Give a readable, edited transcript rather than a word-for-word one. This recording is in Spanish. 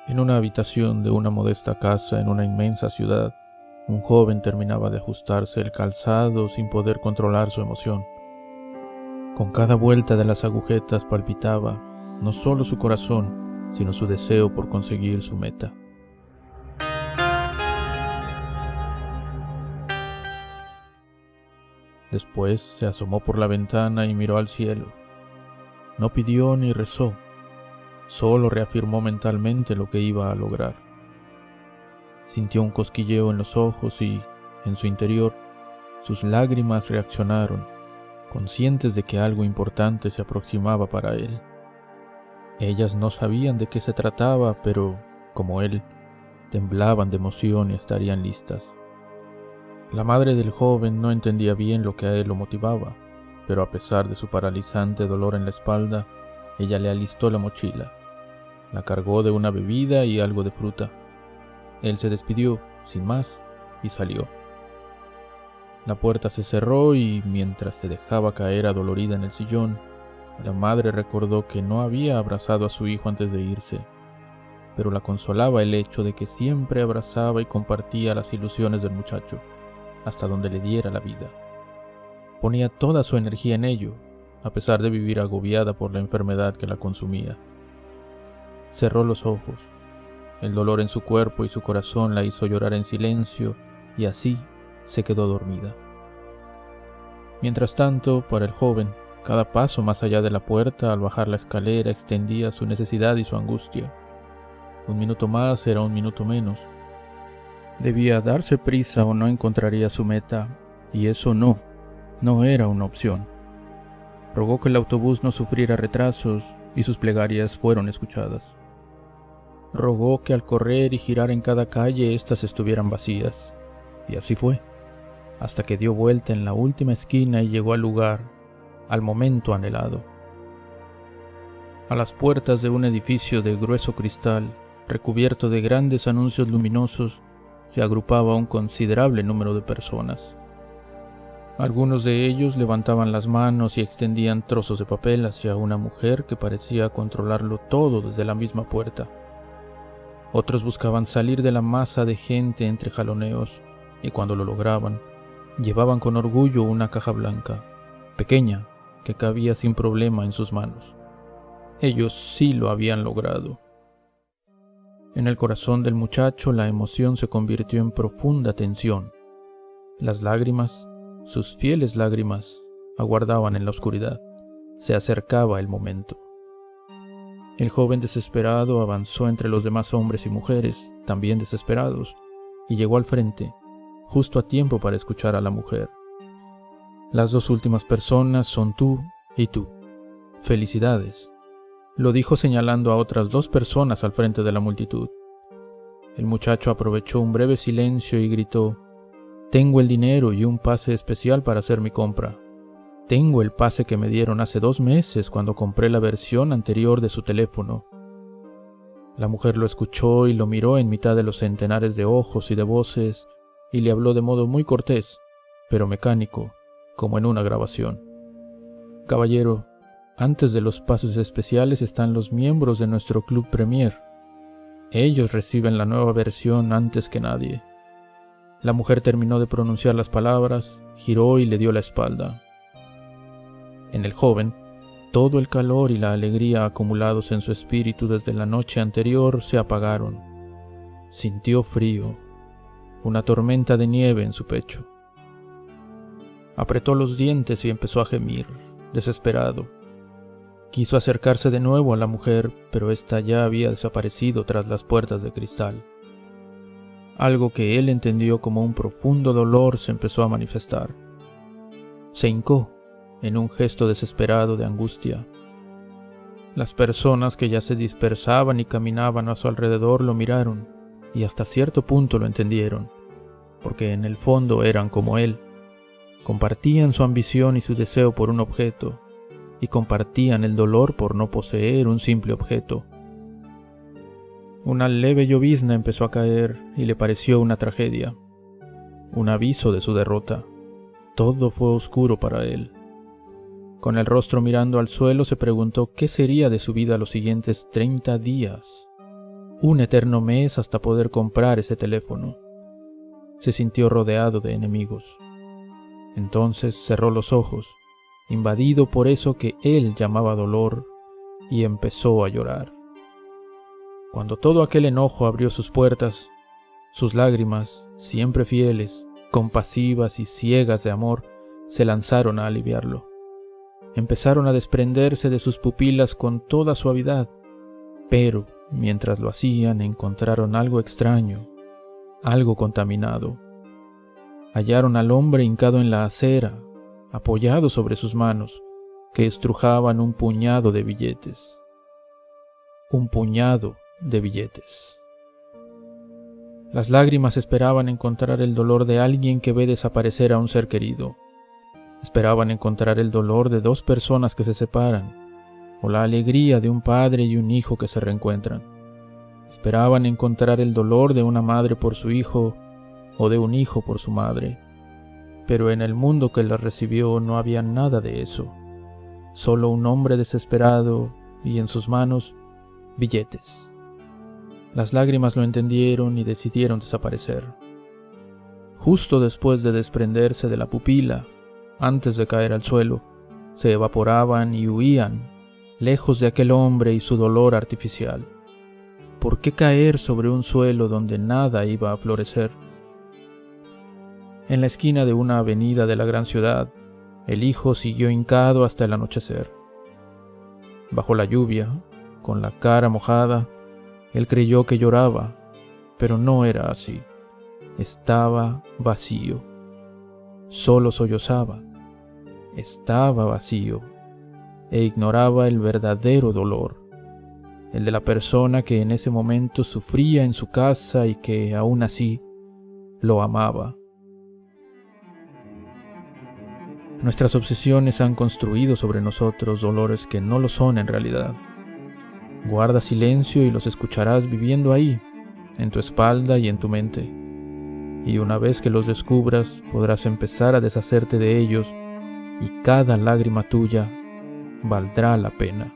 En una habitación de una modesta casa en una inmensa ciudad, un joven terminaba de ajustarse el calzado sin poder controlar su emoción. Con cada vuelta de las agujetas palpitaba no solo su corazón, sino su deseo por conseguir su meta. Después se asomó por la ventana y miró al cielo. No pidió ni rezó, solo reafirmó mentalmente lo que iba a lograr. Sintió un cosquilleo en los ojos y, en su interior, sus lágrimas reaccionaron, conscientes de que algo importante se aproximaba para él. Ellas no sabían de qué se trataba, pero, como él, temblaban de emoción y estarían listas. La madre del joven no entendía bien lo que a él lo motivaba, pero a pesar de su paralizante dolor en la espalda, ella le alistó la mochila, la cargó de una bebida y algo de fruta. Él se despidió, sin más, y salió. La puerta se cerró y, mientras se dejaba caer adolorida en el sillón, la madre recordó que no había abrazado a su hijo antes de irse, pero la consolaba el hecho de que siempre abrazaba y compartía las ilusiones del muchacho, hasta donde le diera la vida. Ponía toda su energía en ello, a pesar de vivir agobiada por la enfermedad que la consumía. Cerró los ojos. El dolor en su cuerpo y su corazón la hizo llorar en silencio y así se quedó dormida. Mientras tanto, para el joven, cada paso más allá de la puerta al bajar la escalera extendía su necesidad y su angustia. Un minuto más era un minuto menos. Debía darse prisa o no encontraría su meta, y eso no era una opción. Rogó que el autobús no sufriera retrasos y sus plegarias fueron escuchadas. Rogó que al correr y girar en cada calle éstas estuvieran vacías, y así fue, hasta que dio vuelta en la última esquina y llegó al lugar, al momento anhelado. A las puertas de un edificio de grueso cristal, recubierto de grandes anuncios luminosos, se agrupaba un considerable número de personas. Algunos de ellos levantaban las manos y extendían trozos de papel hacia una mujer que parecía controlarlo todo desde la misma puerta. Otros buscaban salir de la masa de gente entre jaloneos, y cuando lo lograban, llevaban con orgullo una caja blanca, pequeña, que cabía sin problema en sus manos. Ellos sí lo habían logrado. En el corazón del muchacho la emoción se convirtió en profunda tensión. Las lágrimas, sus fieles lágrimas, aguardaban en la oscuridad. Se acercaba el momento. El joven desesperado avanzó entre los demás hombres y mujeres, también desesperados, y llegó al frente, justo a tiempo para escuchar a la mujer. Las dos últimas personas son tú y tú. Felicidades, lo dijo señalando a otras dos personas al frente de la multitud. El muchacho aprovechó un breve silencio y gritó: «Tengo el dinero y un pase especial para hacer mi compra. Tengo el pase que me dieron hace 2 meses cuando compré la versión anterior de su teléfono». La mujer lo escuchó y lo miró en mitad de los centenares de ojos y de voces y le habló de modo muy cortés, pero mecánico, como en una grabación. «Caballero, antes de los pases especiales están los miembros de nuestro Club Premier. Ellos reciben la nueva versión antes que nadie». La mujer terminó de pronunciar las palabras, giró y le dio la espalda. En el joven, todo el calor y la alegría acumulados en su espíritu desde la noche anterior se apagaron. Sintió frío, una tormenta de nieve en su pecho. Apretó los dientes y empezó a gemir, desesperado. Quiso acercarse de nuevo a la mujer, pero ésta ya había desaparecido tras las puertas de cristal. Algo que él entendió como un profundo dolor se empezó a manifestar. Se hincó, en un gesto desesperado de angustia. Las personas que ya se dispersaban y caminaban a su alrededor lo miraron, y hasta cierto punto lo entendieron, porque en el fondo eran como él. Compartían su ambición y su deseo por un objeto, y compartían el dolor por no poseer un simple objeto. Una leve llovizna empezó a caer y le pareció una tragedia, un aviso de su derrota. Todo fue oscuro para él. Con el rostro mirando al suelo se preguntó qué sería de su vida los siguientes 30 días. un eterno mes hasta poder comprar ese teléfono. Se sintió rodeado de enemigos. Entonces cerró los ojos, invadido por eso que él llamaba dolor, y empezó a llorar. Cuando todo aquel enojo abrió sus puertas, sus lágrimas, siempre fieles, compasivas y ciegas de amor, se lanzaron a aliviarlo. Empezaron a desprenderse de sus pupilas con toda suavidad, pero mientras lo hacían encontraron algo extraño, algo contaminado. Hallaron al hombre hincado en la acera, apoyado sobre sus manos, que estrujaban un puñado de billetes. Un puñado de billetes. Las lágrimas esperaban encontrar el dolor de alguien que ve desaparecer a un ser querido. Esperaban encontrar el dolor de dos personas que se separan, o la alegría de un padre y un hijo que se reencuentran. Esperaban encontrar el dolor de una madre por su hijo, o de un hijo por su madre. Pero en el mundo que las recibió no había nada de eso. Solo un hombre desesperado y en sus manos billetes. Las lágrimas lo entendieron y decidieron desaparecer. Justo después de desprenderse de la pupila, antes de caer al suelo, se evaporaban y huían, lejos de aquel hombre y su dolor artificial. ¿Por qué caer sobre un suelo donde nada iba a florecer? En la esquina de una avenida de la gran ciudad, el hijo siguió hincado hasta el anochecer. Bajo la lluvia, con la cara mojada, él creyó que lloraba, pero no era así. Estaba vacío. Solo sollozaba. Estaba vacío e ignoraba el verdadero dolor, el de la persona que en ese momento sufría en su casa y que, aún así, lo amaba. Nuestras obsesiones han construido sobre nosotros dolores que no lo son en realidad. Guarda silencio y los escucharás viviendo ahí, en tu espalda y en tu mente. Y una vez que los descubras, podrás empezar a deshacerte de ellos y cada lágrima tuya valdrá la pena.